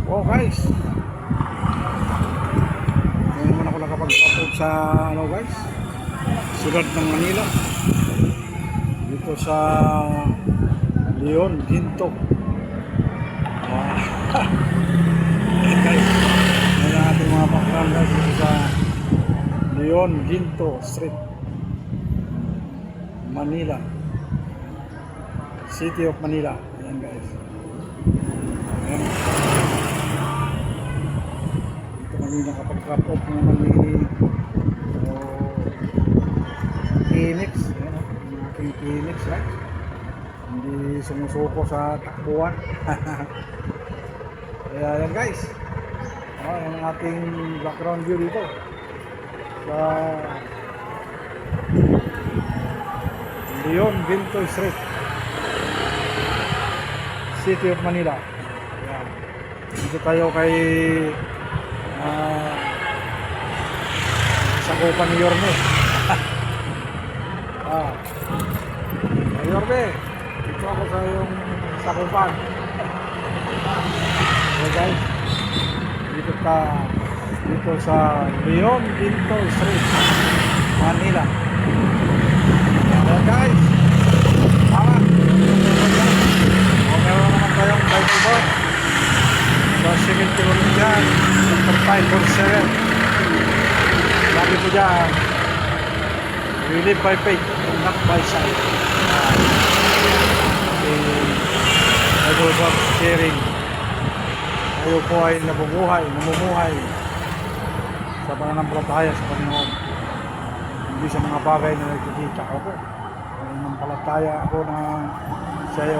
Oh guys, ngayon naman ako nakapag-upload sa guys, sulat ng Manila dito sa Leon Ginto. Guys, ngayon ang ating mga background guys dito sa Leon Ginto Street, Manila, City of Manila. Ayan guys, ayan. Kami nakapag-drop off naman ni Phoenix. Ayan, yung aking Phoenix, right? Hindi sumusuko sa takbuhan. Kaya yan guys, yan ang ating background view dito sa Leon Ginto Street, City of Manila. Ayan. Dito tayo kay sakupan ni Yorme. Yorme, dito ako sa yung sakupan. Okay guys, dito sa Leon Ginto Street, Manila. Okay guys, meron naman tayong Bible board sa 2 Corinthians chapter 5:7. Sabi ko dyan, we live by faith and not by sight. Bible verse sharing. Tayo po ay namumuhay sa pananampalataya sa Panginoon, hindi sa mga bagay na nagkikita ako. Nananampalataya ako na siya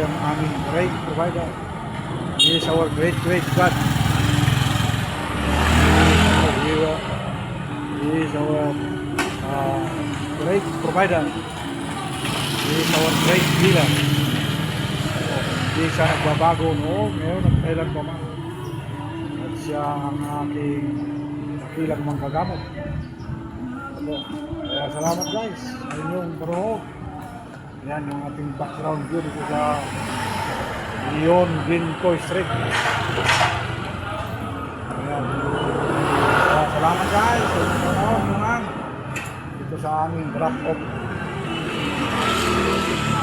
yung aming great provider. He is our great God. He is our great provider. He is our great healer. Hindi siya nagbabago noon, ngayon at kailan pa man. At siya ang aking dakilang manggagamot. Kaya salamat guys sa inyong panunood. Yan yung ating background view dito sa Leon Ginto Street. Ayan. Salamat guys sa inyong panunood naman dito sa aming drop off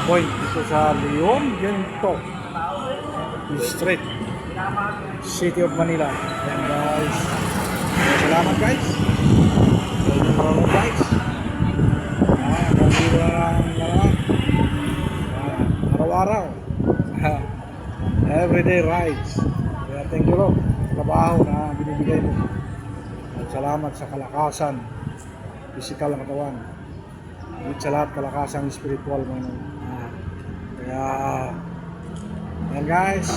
point dito sa Leon Ginto Street, City of Manila. Ayan guys, salamat guys sa inyong panunood guys. Araw-araw everyday rides. Kaya thank you Lord sa trabaho na binibigay mo, at salamat sa kalakasan physical na katawan, at sa lahat kalakasan spiritual mo. Kaya yan guys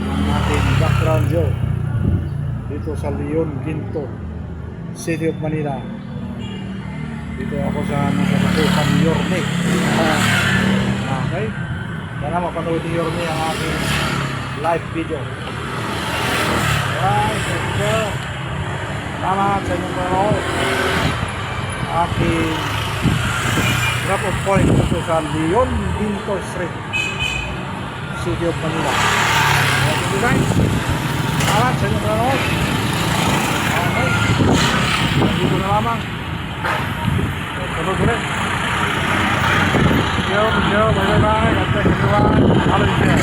ang ating background view dito sa Leon Ginto, City of Manila. Dito ako sa sakupan ni Yorme. Okay, sana mapanood ni Yorme ang aking live video. Alright, thank you. Salamat sa inyong panood. Aking drop off point dito sa Leon Ginto Street, City of Manila. Thank you guys. Salamat sa inyong panood. Okay, dito na lamang. Tulog ulit. Thank you. Bye-bye. God bless everyone. Hallelujah.